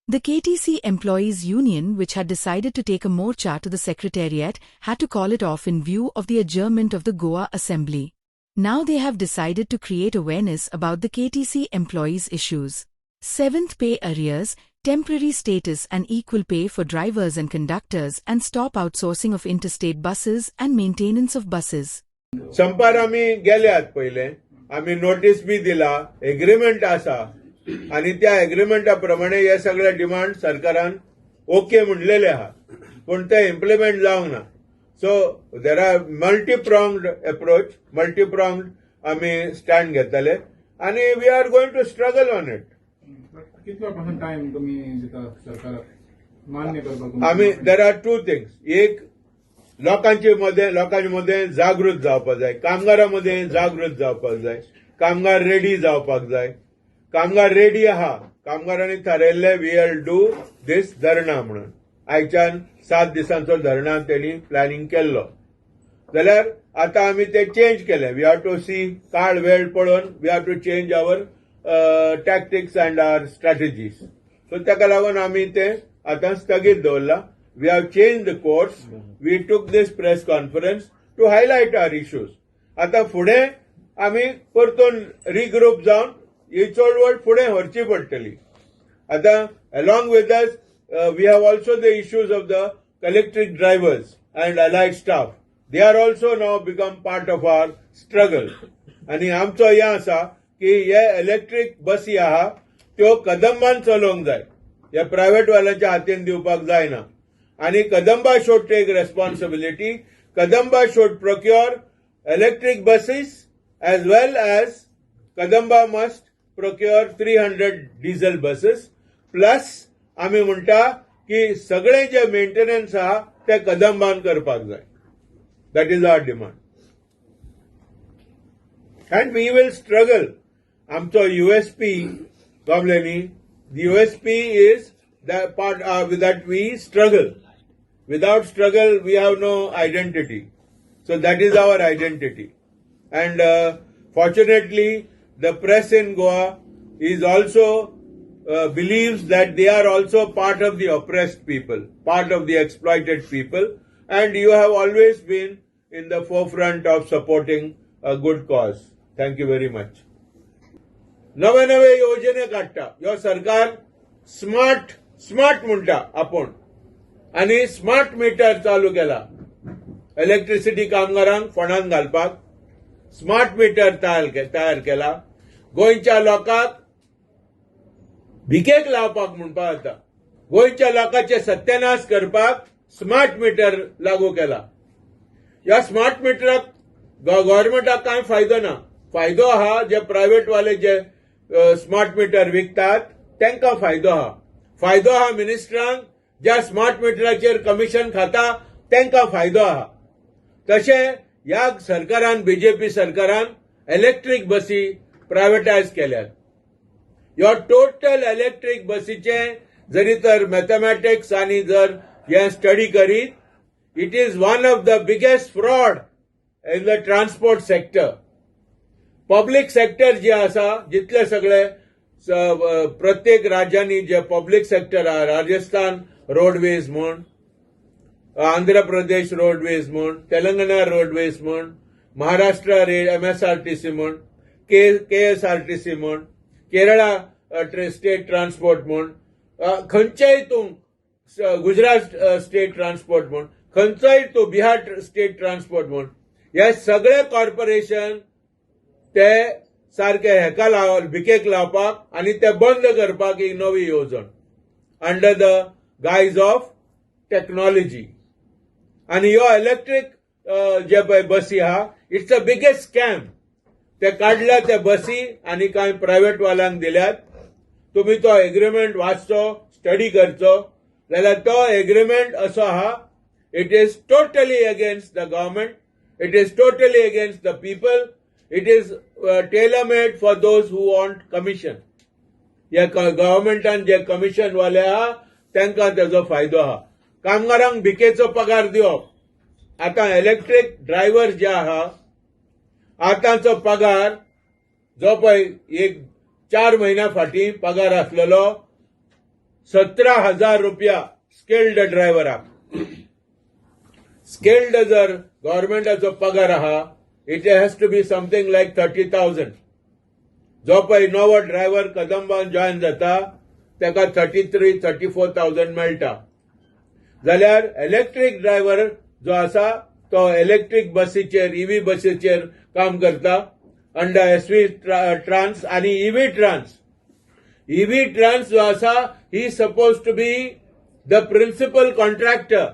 The KTC Employees Union, which had decided to take a morcha to the Secretariat, had to call it off in view of the adjournment of the Goa Assembly. Now they have decided to create awareness about the KTC employees' issues. 7th pay arrears, temporary status and equal pay for drivers and conductors, and stop outsourcing of interstate buses and maintenance of buses. संपार आम्ही गेल्यात पहिले आम्ही notice बी दिला agreement आसा आणि त्या एग्रीमेंटा प्रमाणे हे सगळे डिमांड सरकारान ओके म्हणलेले आहा पण ते इम्प्लिमेंट जावंक ना so there are multi pronged approach multi pronged आम्ही स्टँड घेतले आणि we are going to struggle on it कितलो टाइम तुम्ही सरकार मान्य करपाक आम्ही देर आर टू थिंग्स एक लोकांमध्ये जागृत जावपाक जाय कामगारांमध्ये जागृत जावपाक जाय कामगार रेडी जावपाक जाय कामगार रेडी आहा कामगारांनी थारायल्ले वी विल डू दिस धरणा म्हणून आयच्यान 7 दिसांचो धरणा त्यांनी प्लॅनिंग केल्लो जाल्यार आता आम्ही ते चेंज केले वी हॅव टू सी काळ वेळ पळोवन we have to change our tactics and our strategies so ताका लागून आम्ही ते आता स्थगीत दवरला we have changed the course we took this press conference to highlight our issues आता फुडें आम्ही परतून रिग्रुप जावन ही चळवळ फुडें व्हरची पडटली आता along with us we have also the issues of the electric drivers and allied staff they are also now become part of our struggle आणि आमचो हें आसा की हे इलेक्ट्रीक बसी आहा त्यो कदंबान चलोवंक जाय हे प्रायव्हेट वाल्यांच्या हातीन दिवपाक जायना आणि Kadamba should take responsibility. Kadamba should procure electric buses as well as Kadamba must procure 300 diesel buses. Plus, आम्ही म्हणता की सगळे जे मेंटेनन्स आहा ते Kadamban करपाक जाय. That is our demand. And we will struggle. आमचो USP गवलेनी the USP is that part that we struggle. Without struggle, we have no identity. So that is our identity. And fortunately, the press in Goa is also believes that they are also part of the oppressed people, part of the exploited people. And you have always been in the forefront of supporting a good cause. Thank you very much. नवे नवे योजने काढता यो सरकार smart म्हणटा आपण आणि smart meter चालू केला इलेक्ट्रिसिटी कामगारांक फोंडांत घालपाक स्मार्ट मीटर तयार केला गोंयच्या लोकांक भिकेक लावपाक म्हणपाक जाता गोंयच्या लोकांचे सत्यानाश करपाक स्मार्ट मीटर लागू केला ह्या स्मार्ट मिटराक गव्हर्नमेंटाक कांय फायदो ना फायदो आहा जे प्रायव्हेट वाले जे स्मार्ट मीटर विकतात तांकां फायदो आहा मिनिस्टरांक ज्या स्मार्ट मिटराचेर कमिशन खाता तांकां फायदो आहा तशें ह्या सरकारान बीजेपी सरकारान इलेक्ट्रीक बसी प्रायव्हेटायज केल्यात ह्यो टोटल इलेक्ट्रीक बसीचे जरी तर मॅथमॅटिक्स आनी जर हे स्टडी करीत it is one of the biggest fraud in the transport sector public sector जे आसा जितले सगळे प्रत्येक राज्यांनी जे पब्लीक सेक्टर आहा राजस्थान रोडवेज म्हण आंध्र प्रदेश रोडवेज म्हण तेलंगणा रोडवेज म्हण महाराष्ट्र MSRTC म्हण KSRTC म्हण केरळा स्टेट ट्रान्सपोर्ट म्हण खंयच्याय तूं गुजरात स्टेट ट्रान्सपोर्ट म्हण खंयचोय तूं बिहार स्टेट ट्रान्सपोर्ट म्हण हे सगळे कॉर्पोरेशन ते सारखे हेका भिकेक लावपाक आणि ते बंद करपाक एक नवी येवजण under the guys of technology आणि ह्यो इलेक्ट्रीक जे पळय बसी आहा इट्स द बिगेस्ट स्कॅम ते काढल्या ते बसी आणि कांय प्रायव्हेट वाल्यांक दिल्यात तुम्ही तो एग्रीमेंट वाचचो स्टडी करचो जाल्यार तो एग्रीमेंट असो आहा it is totally against the government it is totally against the people it is tailor-made for those who want commission. या गव्हर्नमेंटान जे कमिशन वाले आहा तांकां तेजो फायदो आहा कामगारांक भिकेचो पगार दिवप आता इलेक्ट्रीक ड्रायव्हर जे आहा आतांचो पगार जो पळय एक 4 महिन्या फाटीं पगार आसलेलो 17,000 रुपया स्किल्ड ड्रायव्हराक. स्किल्ड जर गव्हर्नमेंटाचो पगार आहा it has to be something like 30,000. जो पळय नवो ड्रायव्हर कदंबान जॉईन जाता ताका 33-34,000 मेळटा. जाल्यार इलेक्ट्रीक ड्रायव्हर जो आसा तो इलेक्ट्रीक बसीचेर ईव्ही बसीचेर काम करता अंडर एसवी ट्रान्स आणि ईव्ही ट्रान्स. ईव्ही ट्रान्स जो आसा ही suppose to be the principal contractor